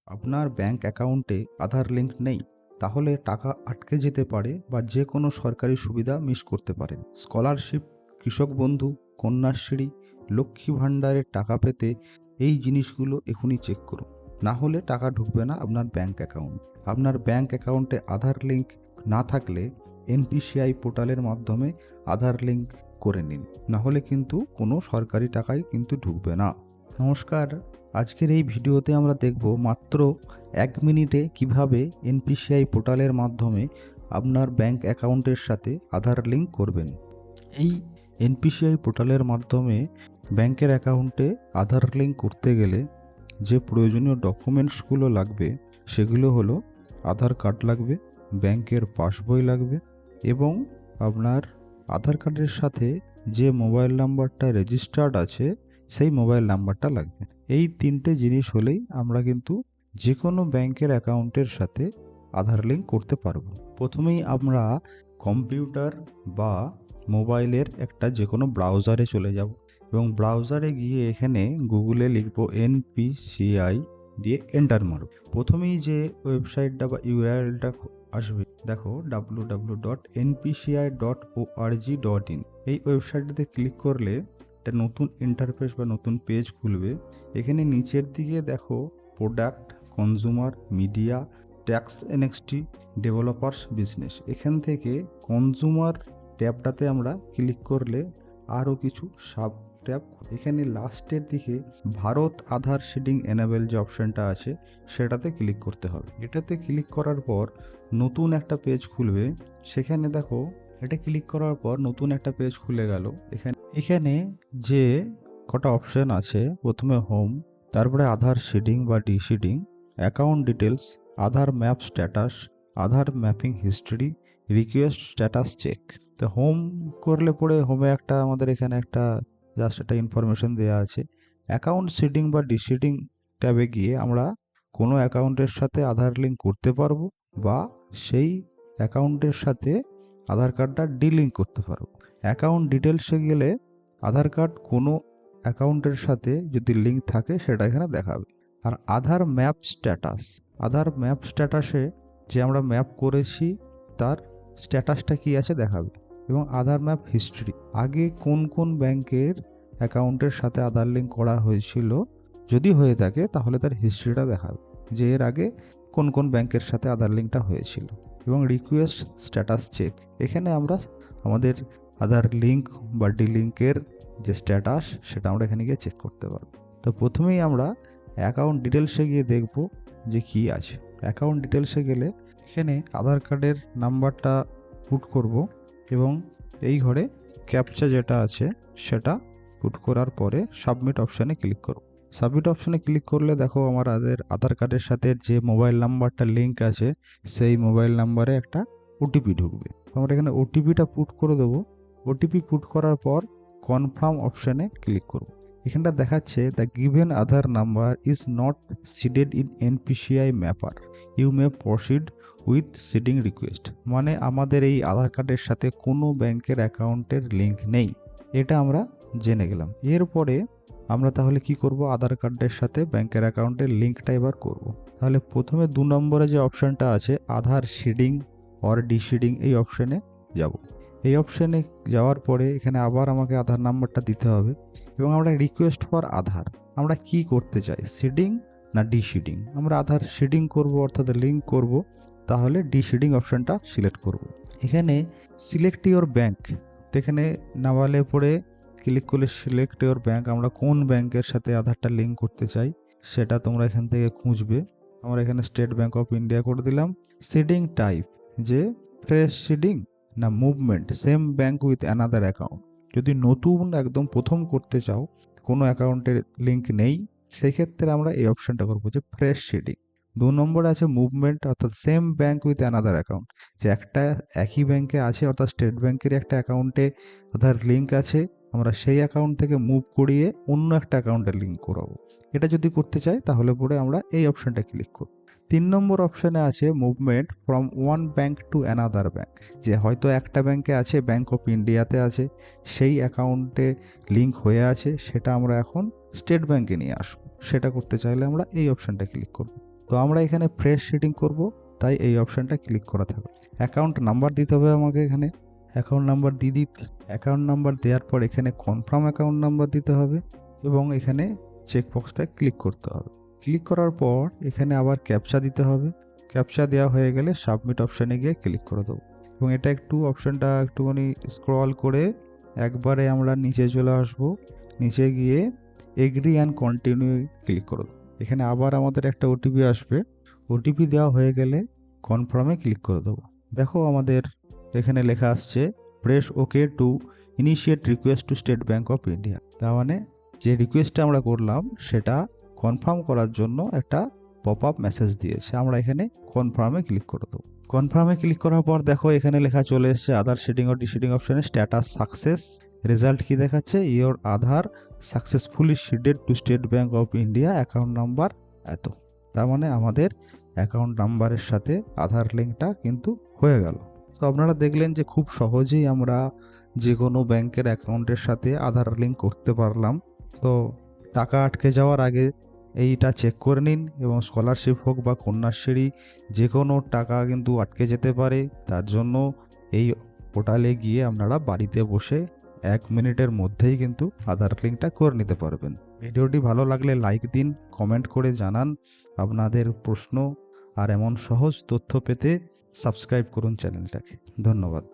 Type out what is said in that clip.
আপনার ব্যাংক অ্যাকাউন্টে আধার লিঙ্ক নেই, তাহলে টাকা আটকে যেতে পারে বা যে কোনো সরকারি সুবিধা মিস করতে পারেন। স্কলারশিপ, কৃষক বন্ধু, কন্যাশ্রী, লক্ষ্মী ভাণ্ডারের টাকা পেতে এই জিনিসগুলো এখনই চেক করুন। না হলে টাকা ঢুকবে না আপনার ব্যাংক অ্যাকাউন্ট। আপনার ব্যাংক অ্যাকাউন্টে আধার লিঙ্ক না থাকলে এনপিসিআই পোর্টালের মাধ্যমে আধার লিঙ্ক করে নিন, না হলে কিন্তু কোনো সরকারি টাকাই কিন্তু ঢুকবে না। নমস্কার, আজকের এই ভিডিওতে আমরা দেখব মাত্র 1 মিনিটে কিভাবে এনপিসিআই পোর্টালের মাধ্যমে আপনার ব্যাংক অ্যাকাউন্টের সাথে আধার লিঙ্ক করবেন। এই এনপিসিআই পোর্টালের মাধ্যমে ব্যাংকের অ্যাকাউন্টে আধার লিঙ্ক করতে গেলে যে প্রয়োজনীয় ডকুমেন্টসগুলো লাগবে সেগুলো হলো আধার কার্ড লাগবে, ব্যাংকের পাসবই লাগবে এবং আপনার আধার কার্ডের সাথে যে মোবাইল নাম্বারটা রেজিস্টার্ড আছে সেই মোবাইল নাম্বারটা লাগবে। এই 3টে জিনিস হলেই আমরা কিন্তু যে কোনো ব্যাংকের অ্যাকাউন্টের সাথে আধার লিঙ্ক করতে পারবো। প্রথমেই আমরা কম্পিউটার বা মোবাইলের একটা যে কোনো ব্রাউজারে চলে যাব এবং ব্রাউজারে গিয়ে এখানে গুগলে লিখব এনপিসিআই দিয়ে এন্টার মারব। প্রথমেই যে ওয়েবসাইটটা বা ইউআরএলটা আসবে, দেখো www.npci.org.in। এই ওয়েবসাইটটাতে ক্লিক করলে একটা নতুন ইন্টারফেস বা নতুন পেজ খুলবে। এখানে নিচের দিকে দেখো product, consumer, media, tax NXT, developers, business. এখান থেকে কনজিউমার ট্যাবটাতে আমরা ক্লিক করলে আরও কিছু সাব ট্যাব, এখানে লাস্টের দিকে ভারত আধার সিডিং এনেবল যে অপশানটা আছে সেটাতে ক্লিক করতে হবে। এটাতে ক্লিক করার পর নতুন একটা পেজ খুলবে। সেখানে দেখো এটা ক্লিক করার পর নতুন একটা পেজ খুলে গেল। এখানে যে কটা অপশান আছে, প্রথমে হোম, তারপরে আধার সিডিং বা deseeding, account details, Aadhaar map status, Aadhaar mapping history, request status check. তো হোম করলে পরে হোমে একটা আমাদের এখানে একটা জাস্ট একটা ইনফরমেশন দেওয়া আছে। অ্যাকাউন্ট সিডিং বা ডিসিডিং ট্যাবে গিয়ে আমরা কোনো অ্যাকাউন্টের সাথে আধার লিঙ্ক করতে পারবো বা সেই অ্যাকাউন্টের সাথে আধার কার্ডটা ডিলিঙ্ক করতে পারবো। অ্যাকাউন্ট ডিটেলসে গেলে আধার কার্ড কোনো অ্যাকাউন্টের সাথে যদি লিঙ্ক থাকে সেটা এখানে দেখাবে। আর আধার ম্যাপ স্ট্যাটাসে যে আমরা ম্যাপ করেছি তার স্ট্যাটাসটা কি আছে দেখাবে। এবং আধার ম্যাপ হিস্ট্রি, আগে কোন কোন ব্যাংকের অ্যাকাউন্টের সাথে আধার লিঙ্ক করা হয়েছিল, যদি হয়ে থাকে তাহলে তার হিস্ট্রিটা দেখাবে যে এর আগে কোন কোন ব্যাংকের সাথে আধার লিঙ্কটা হয়েছিল। এবং রিকোয়েস্ট স্ট্যাটাস চেক, এখানে আমরা আমাদের আধার লিঙ্ক বা ডিলিঙ্কের যে স্ট্যাটাস সেটা আমরা এখানে গিয়ে চেক করতে পারবো। তো প্রথমেই আমরা অ্যাকাউন্ট ডিটেলসে গিয়ে দেখব যে কি আছে। অ্যাকাউন্ট ডিটেলসে গেলে এখানে আধার কার্ডের নাম্বারটা পুট করব এবং এই ঘরে ক্যাপচা যেটা আছে সেটা পুট করার পরে সাবমিট অপশানে ক্লিক করব। সাবমিট অপশানে ক্লিক করলে দেখো আমার আধার কার্ডের সাথে যে মোবাইল নাম্বারটা লিঙ্ক আছে সেই মোবাইল নাম্বারে একটা ওটিপি ঢুকবে। আমরা এখানে ওটিপিটা পুট করে দেবো। ওটিপি পুট করার পর কনফার্ম অপশানে ক্লিক করব। এখানটা দেখাচ্ছে the given Aadhaar number is not seeded in NPCI mapper, you may proceed with seeding request. মানে আমাদের এই আধার কার্ডের সাথে কোনো ব্যাংকের অ্যাকাউন্টের লিঙ্ক নেই, এটা আমরা জেনে গেলাম। এরপরে আমরা তাহলে কি করব, আধার কার্ডের সাথে ব্যাংকের অ্যাকাউন্টের লিঙ্কটা এবার করব। তাহলে প্রথমে 2 নম্বরে যে অপশানটা আছে আধার সিডিং অর ডিসিডিং, এই অপশানে যাব। এই অপশানে যাওয়ার পরে এখানে আবার আমাকে আধার নাম্বারটা দিতে হবে এবং আমরা রিকোয়েস্ট ফর আধার, আমরা কি করতে চাই, সিডিং না ডিসিডিং। আমরা আধার সিডিং করব অর্থাৎ লিঙ্ক করব, তাহলে ডিসিডিং অপশানটা সিলেক্ট করব। এখানে সিলেক্ট ইওর ব্যাংক, এখানে নামালে পরে ক্লিক করলে সিলেক্ট ইওর ব্যাংক, আমরা কোন ব্যাংকের সাথে আধারটা লিঙ্ক করতে চাই সেটা তোমরা এখান থেকে খুঁজবে। আমরা এখানে স্টেট ব্যাংক অফ ইন্ডিয়া করে দিলাম। সিডিং টাইপ, যে ফ্রেশ সিডিং না movement, same bank with another account. যদি নতুন একদম প্রথম করতে চাও, কোনো অ্যাকাউন্টের লিঙ্ক নেই, সেক্ষেত্রে আমরা এই অপশানটা করবো যে ফ্রেশ সিডিং। 2 নম্বরে আছে মুভমেন্ট, অর্থাৎ same bank with another account, যে একটা একই ব্যাংকে আছে অর্থাৎ স্টেট ব্যাংকের একটা অ্যাকাউন্টে আধার লিঙ্ক আছে, আমরা সেই অ্যাকাউন্ট থেকে মুভ করিয়ে অন্য একটা অ্যাকাউন্টে লিঙ্ক করাবো। এটা যদি করতে চাই তাহলে পরে আমরা এই অপশানটা ক্লিক করব। 3 নম্বর অপশানে আছে movement from one bank to another bank, যে হয়তো একটা ব্যাংকে আছে, ব্যাংক অফ ইন্ডিয়াতে আছে, সেই অ্যাকাউন্টে লিঙ্ক হয়ে আছে, সেটা আমরা এখন স্টেট ব্যাংকে নিয়ে আসবো। সেটা করতে চাইলে আমরা এই অপশানটা ক্লিক করব। তো আমরা এখানে ফ্রেশ সিটিং করব, তাই এই অপশানটা ক্লিক করা থাকবে। অ্যাকাউন্ট নাম্বার দিতে হবে আমাকে এখানে। অ্যাকাউন্ট নাম্বার অ্যাকাউন্ট নাম্বার দেওয়ার পর এখানে কনফার্ম অ্যাকাউন্ট নাম্বার দিতে হবে এবং এখানে চেকবক্সটা ক্লিক করতে হবে। ক্লিক করার পর এখানে আবার ক্যাপচা দিতে হবে। ক্যাপচা দেওয়া হয়ে গেলে সাবমিট অপশানে গিয়ে ক্লিক করে দেবো এবং এটা অপশানটা একটুখানি স্ক্রল করে একবারে আমরা নিচে চলে আসব। নিচে গিয়ে এগ্রি অ্যান্ড কন্টিনিউ ক্লিক করব। এখানে আবার আমাদের একটা ওটিপি আসবে। ওটিপি দেওয়া হয়ে গেলে কনফার্মে ক্লিক করে দেবো। দেখো আমাদের এখানে লেখা আসছে press okay to initiate request to State Bank of India. তার মানে যে রিকোয়েস্টটা আমরা করলাম সেটা কনফার্ম করার জন্য একটা পপ আপ মেসেজ দিয়েছে। আমরা এখানে কনফার্মে ক্লিক করে দেবো। কনফার্মে ক্লিক করার পর দেখো এখানে লেখা চলে এসেছে আধার শেডিং ও ডিশেডিং অপশানে স্ট্যাটাস সাকসেস। রেজাল্ট কি দেখাচ্ছে? Your Aadhaar successfully seeded to State Bank of India, account number এত। তার মানে আমাদের অ্যাকাউন্ট নাম্বারের সাথে আধার লিঙ্কটা কিন্তু হয়ে গেল। তো আপনারা দেখলেন যে খুব সহজেই আমরা যে কোনো ব্যাংকের অ্যাকাউন্টের সাথে আধার লিঙ্ক করতে পারলাম। তো টাকা আটকে যাওয়ার আগে এইটা চেক করে নিন এবং স্কলারশিপ হোক বা কন্যাশ্রী যে কোনো টাকা কিন্তু আটকে যেতে পারে। তার জন্য এই পোর্টালে গিয়ে আপনারা বাড়িতে বসে 1 মিনিটের মধ্যেই কিন্তু আধার লিঙ্কটা করে নিতে পারবেন। ভিডিওটি ভালো লাগলে লাইক দিন, কমেন্ট করে জানান আপনাদের প্রশ্ন, আর এমন সহজ তথ্য পেতে সাবস্ক্রাইব করুন চ্যানেলটাকে। ধন্যবাদ।